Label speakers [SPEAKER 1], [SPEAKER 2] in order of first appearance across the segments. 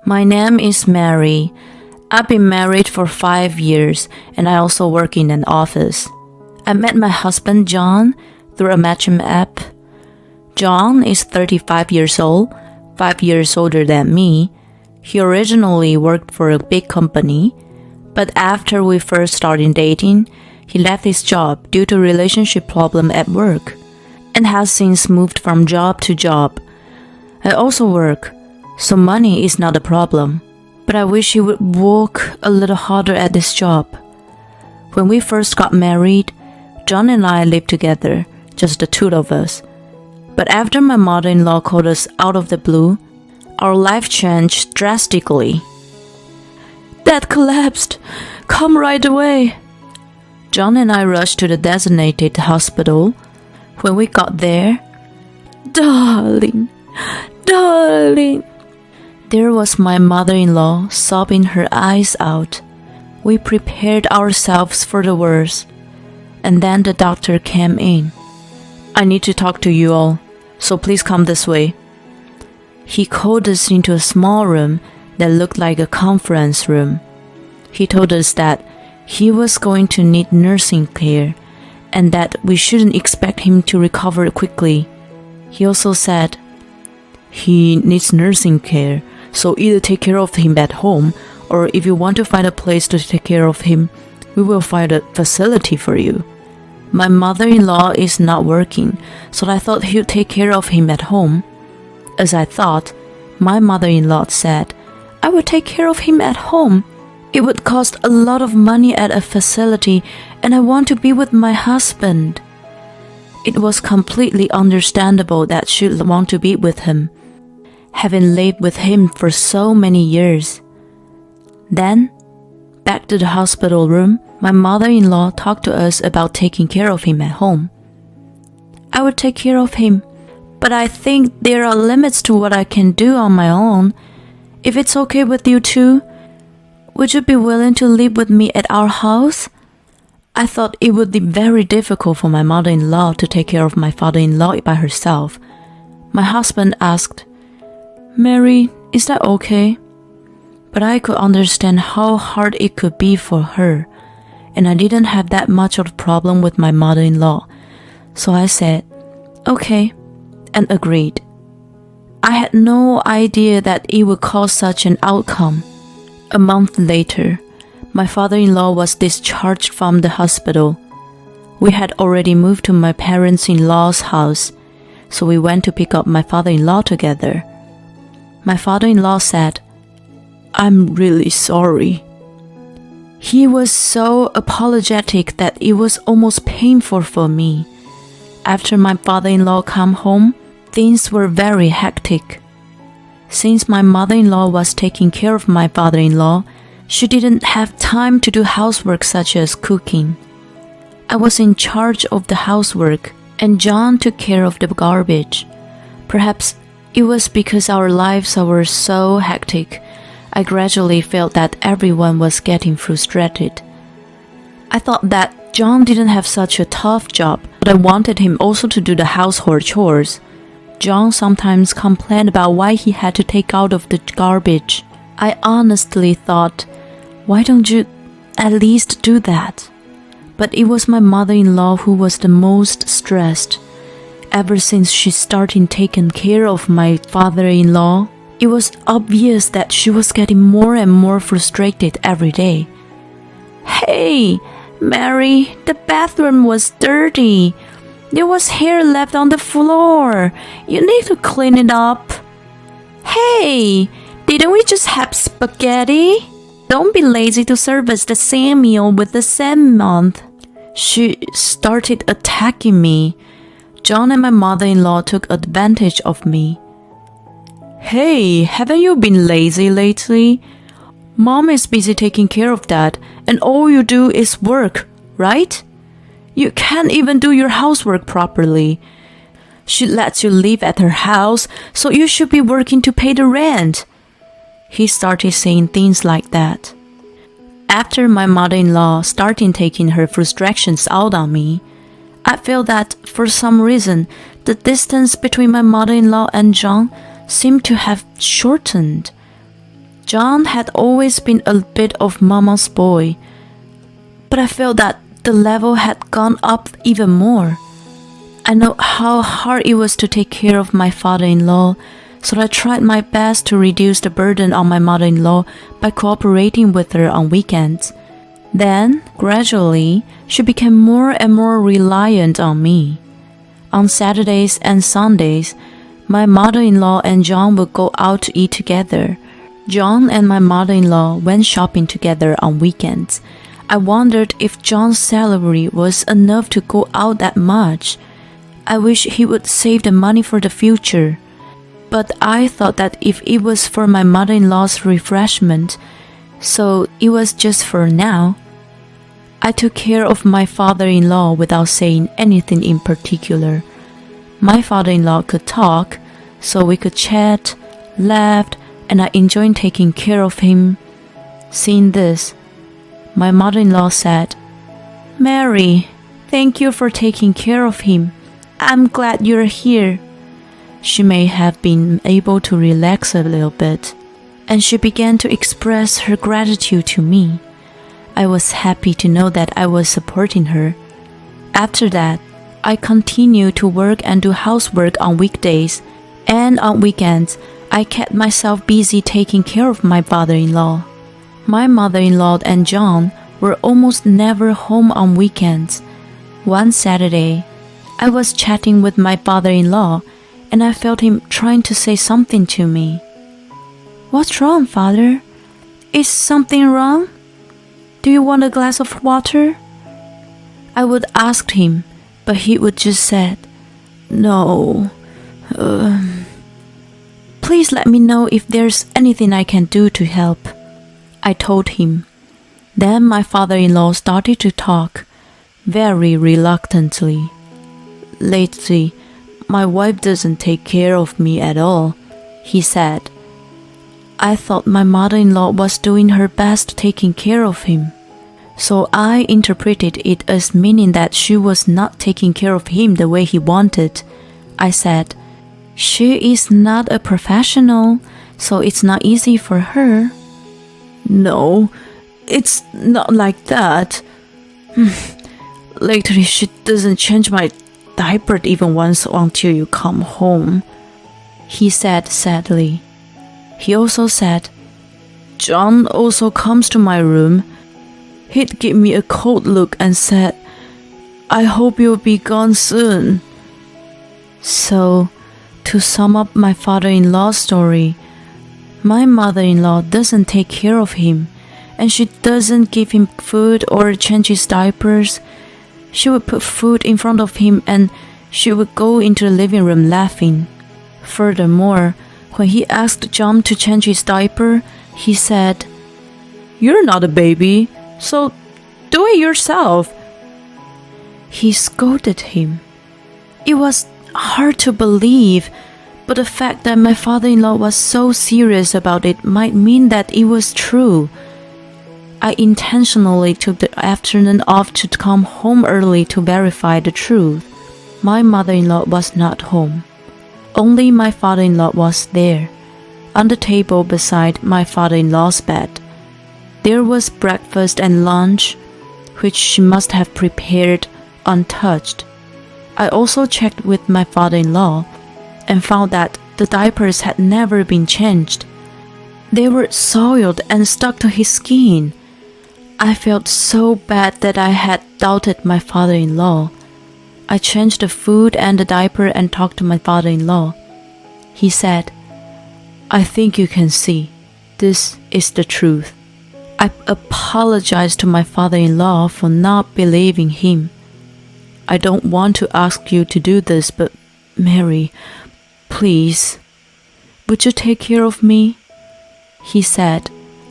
[SPEAKER 1] My name is Mary. I've been married for 5 years and I also work in an office. I met my husband John through a matching app. John is 35 years old, 5 years older than me. He originally worked for a big company, but after we first started dating, he left his job due to relationship problem at work and has since moved from job to job. I also work, so money is not a problem, but I wish he would work a little harder at this job. When we first got married, John and I lived together, just the two of us. But after my mother-in-law called us out of the blue, our life changed drastically. Dad collapsed. Come right away. John and I rushed to the designated hospital. When we got there, darling, there was my mother-in-law sobbing her eyes out. We prepared ourselves for the worst, and then the doctor came in. I need to talk to you all, so please come this way. He called us into a small room that looked like a conference room. He told us that he was going to need nursing care and that we shouldn't expect him to recover quickly. He also said, he needs nursing care, so either take care of him at home, or if you want to find a place to take care of him, we will find a facility for you. My mother-in-law is not working, so I thought he'd take care of him at home. As I thought, my mother-in-law said, I will take care of him at home. It would cost a lot of money at a facility, and I want to be with my husband. It was completely understandable that she'd want to be with him, having lived with him for so many years. Then, back to the hospital room, my mother-in-law talked to us about taking care of him at home. I would take care of him, but I think there are limits to what I can do on my own. If it's okay with you too, would you be willing to live with me at our house? I thought it would be very difficult for my mother-in-law to take care of my father-in-law by herself. My husband asked, Mary, is that okay? But I could understand how hard it could be for her, and I didn't have that much of a problem with my mother-in-law. So I said, okay, and agreed. I had no idea that it would cause such an outcome. A month later, my father-in-law was discharged from the hospital. We had already moved to my parents-in-law's house, so we went to pick up my father-in-law together. My father-in-law said, I'm really sorry. He was so apologetic that it was almost painful for me. After my father-in-law came home, things were very hectic. Since my mother-in-law was taking care of my father-in-law, she didn't have time to do housework such as cooking. I was in charge of the housework, and John took care of the garbage. Perhaps it was because our lives were so hectic, I gradually felt that everyone was getting frustrated. I thought that John didn't have such a tough job, but I wanted him also to do the household chores. John sometimes complained about why he had to take out of the garbage. I honestly thought, why don't you at least do that? But it was my mother-in-law who was the most stressed. Ever since she started taking care of my father-in-law, it was obvious that she was getting more and more frustrated every day. Hey, Mary, the bathroom was dirty. There was hair left on the floor. You need to clean it up. Hey, didn't we just have spaghetti? Don't be lazy to serve us the same meal with the same month. She started attacking me. John and my mother-in-law took advantage of me. Hey, haven't you been lazy lately? Mom is busy taking care of that, and all you do is work, right? You can't even do your housework properly. She lets you live at her house, so you should be working to pay the rent. He started saying things like that. After my mother-in-law started taking her frustrations out on me, I felt that for some reason, the distance between my mother-in-law and John seemed to have shortened. John had always been a bit of Mama's boy, but I felt that the level had gone up even more. I know how hard it was to take care of my father-in-law, so I tried my best to reduce the burden on my mother-in-law by cooperating with her on weekends. Then, gradually, she became more and more reliant on me. On Saturdays and Sundays, my mother-in-law and John would go out to eat together. John and my mother-in-law went shopping together on weekends. I wondered if John's salary was enough to go out that much. I wish he would save the money for the future. But I thought that if it was for my mother-in-law's refreshment, so it was just for now. I took care of my father-in-law without saying anything in particular. My father-in-law could talk, so we could chat, laugh, and I enjoyed taking care of him. Seeing this, my mother-in-law said, "Mary, thank you for taking care of him. I'm glad you're here." She may have been able to relax a little bit, and she began to express her gratitude to me. I was happy to know that I was supporting her. After that, I continued to work and do housework on weekdays, and on weekends, I kept myself busy taking care of my father-in-law. My mother-in-law and John were almost never home on weekends. One Saturday, I was chatting with my father-in-law, and I felt him trying to say something to me. "What's wrong, Father? Is something wrong? Do you want a glass of water?" I would ask him, but he would just say, "No. Please let me know if there's anything I can do to help." I told him. Then my father-in-law started to talk, very reluctantly. "Lately, my wife doesn't take care of me at all," he said. I thought my mother-in-law was doing her best taking care of him, so I interpreted it as meaning that she was not taking care of him the way he wanted. I said, "She is not a professional, so it's not easy for her." "No, it's not like that. Lately, she doesn't change my diaper even once until you come home," he said sadly. He also said, "John also comes to my room. He'd give me a cold look and said, 'I hope you'll be gone soon.'" So, to sum up my father-in-law's story, my mother-in-law doesn't take care of him, and she doesn't give him food or change his diapers. She would put food in front of him and she would go into the living room laughing. Furthermore, when he asked John to change his diaper, he said, "You're not a baby, so do it yourself." He scolded him. It was hard to believe, but the fact that my father-in-law was so serious about it might mean that it was true. I intentionally took the afternoon off to come home early to verify the truth. My mother-in-law was not home. Only my father-in-law was there, on the table beside my father-in-law's bed. There was breakfast and lunch, which she must have prepared untouched. I also checked with my father-in-law and found that the diapers had never been changed. They were soiled and stuck to his skin. I felt so bad that I had doubted my father-in-law. I changed the food and the diaper and talked to my father-in-law. He said, "I think you can see. This is the truth." I apologized to my father-in-law for not believing him. "I don't want to ask you to do this, but Mary, please, would you take care of me?" He said,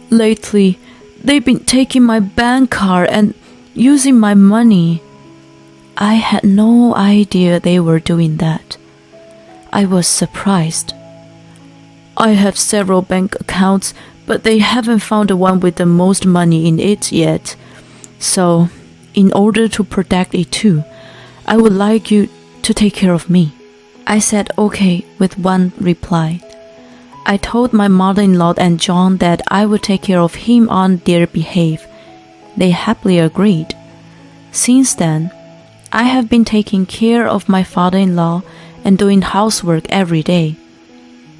[SPEAKER 1] "Lately, they've been taking my bank card and using my money." I had no idea they were doing that. I was surprised. "I have several bank accounts, but they haven't found the one with the most money in it yet. So, in order to protect it too, I would like you to take care of me." I said okay with one reply. I told my mother-in-law and John that I would take care of him on their behalf. They happily agreed. Since then, I have been taking care of my father-in-law and doing housework every day.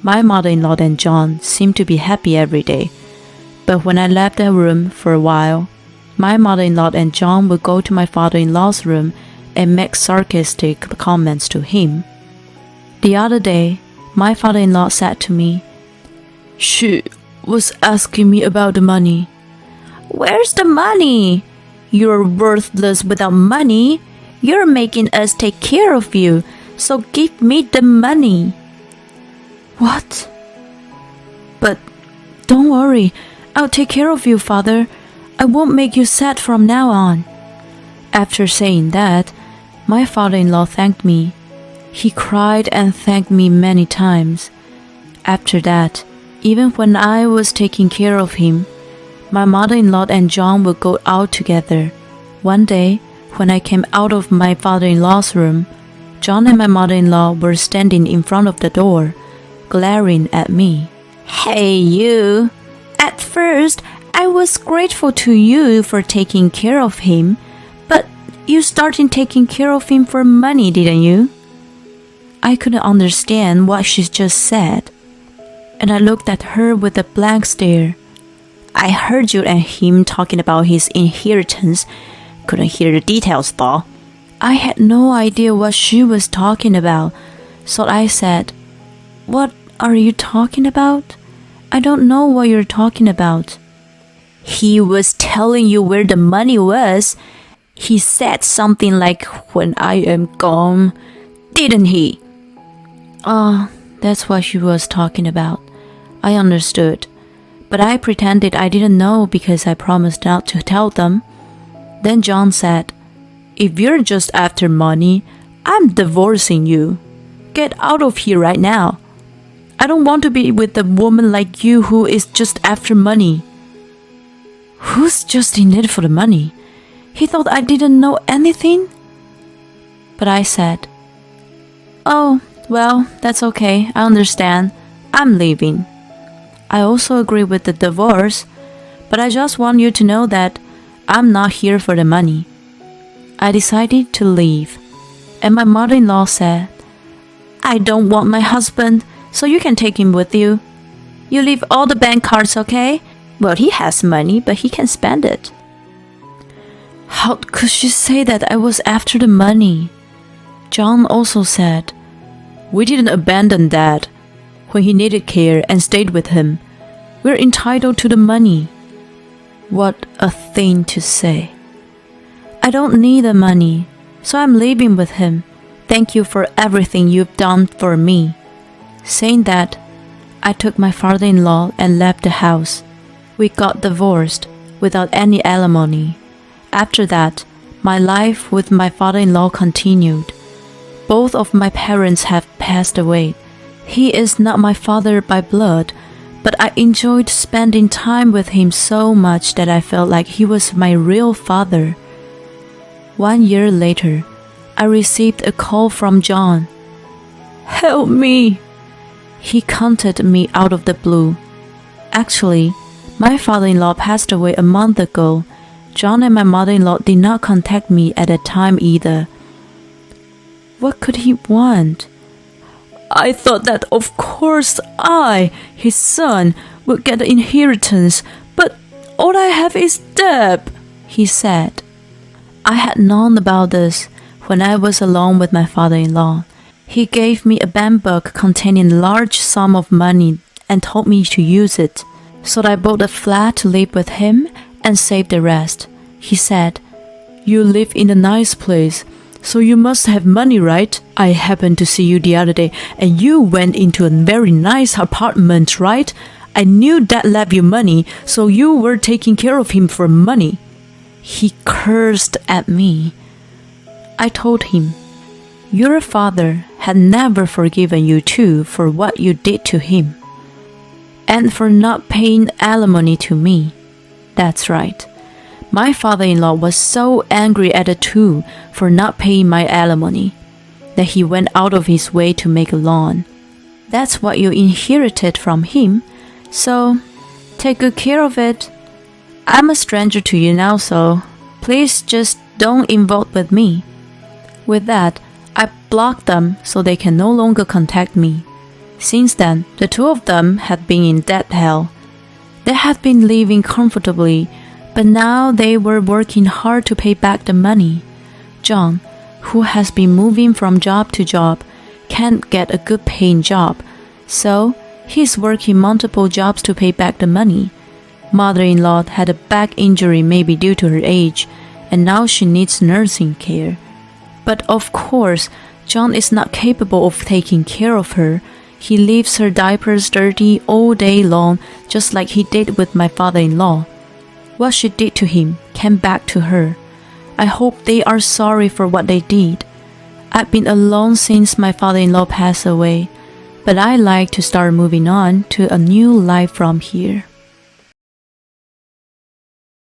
[SPEAKER 1] My mother-in-law and John seem to be happy every day. But when I left the room for a while, my mother-in-law and John would go to my father-in-law's room and make sarcastic comments to him. The other day, my father-in-law said to me, "She was asking me about the money." "Where's the money? You're worthless without money. You're making us take care of you, so give me the money." "What?" "But don't worry, I'll take care of you, Father. I won't make you sad from now on." After saying that, my father-in-law thanked me. He cried and thanked me many times. After that, even when I was taking care of him, my mother-in-law and John would go out together. One day, when I came out of my father-in-law's room, John and my mother-in-law were standing in front of the door, glaring at me. "Hey, you! At first, I was grateful to you for taking care of him, but you started taking care of him for money, didn't you?" I couldn't understand what she just said, and I looked at her with a blank stare. "I heard you and him talking about his inheritance. Couldn't hear the details though." I had no idea what she was talking about, so I said, "What are you talking about? I don't know what you're talking about." "He was telling you where the money was. He said something like, 'When I am gone,' didn't he?" "Oh, that's what she was talking about." I understood, but I pretended I didn't know because I promised not to tell them. Then John said, "If you're just after money, I'm divorcing you. Get out of here right now. I don't want to be with a woman like you who is just after money." Who's just in it for the money? He thought I didn't know anything? But I said, "Oh, well, that's okay. I understand. I'm leaving." I also agree with the divorce, but I just want you to know that I'm not here for the money. I decided to leave, and my mother-in-law said, "I don't want my husband, so you can take him with you. You leave all the bank cards, okay? Well, he has money, but he can spend it." How could she say that I was after the money? John also said, "We didn't abandon Dad when he needed care and stayed with him. We're entitled to the money." What a thing to say. "I don't need the money, so I'm leaving with him. Thank you for everything you've done for me." Saying that, I took my father-in-law and left the house. We got divorced without any alimony. After that, my life with my father-in-law continued. Both of my parents have passed away. He is not my father by blood, but I enjoyed spending time with him so much that I felt like he was my real father. 1 year later, I received a call from John. "Help me!" He contacted me out of the blue. Actually, my father-in-law passed away a month ago. John and my mother-in-law did not contact me at that time either. What could he want? I thought that of course I, his son, would get the inheritance, but all I have is Deb, he said. I had known about this when I was alone with my father-in-law. He gave me a bank book containing a large sum of money and told me to use it. So I bought a flat to live with him and saved the rest. He said, "You live in a nice place, so you must have money, right? I happened to see you the other day, and you went into a very nice apartment, right? I knew Dad left you money, so you were taking care of him for money." He cursed at me. I told him, "Your father had never forgiven you too for what you did to him, and for not paying alimony to me." That's right. My father-in-law was so angry at the two for not paying my alimony that he went out of his way to make a loan. That's what you inherited from him. So, take good care of it. I'm a stranger to you now, so please just don't involve with me. With that, I blocked them so they can no longer contact me. Since then, the two of them had been in debt hell. They had been living comfortably, but now they were working hard to pay back the money. John, who has been moving from job to job, can't get a good paying job, so he's working multiple jobs to pay back the money. Mother-in-law had a back injury maybe due to her age, and now she needs nursing care. But of course, John is not capable of taking care of her. He leaves her diapers dirty all day long, just like he did with my father-in-law. What she did to him came back to her. I hope they are sorry for what they did. I've been alone since my father-in-law passed away, but I like to start moving on to a new life from here.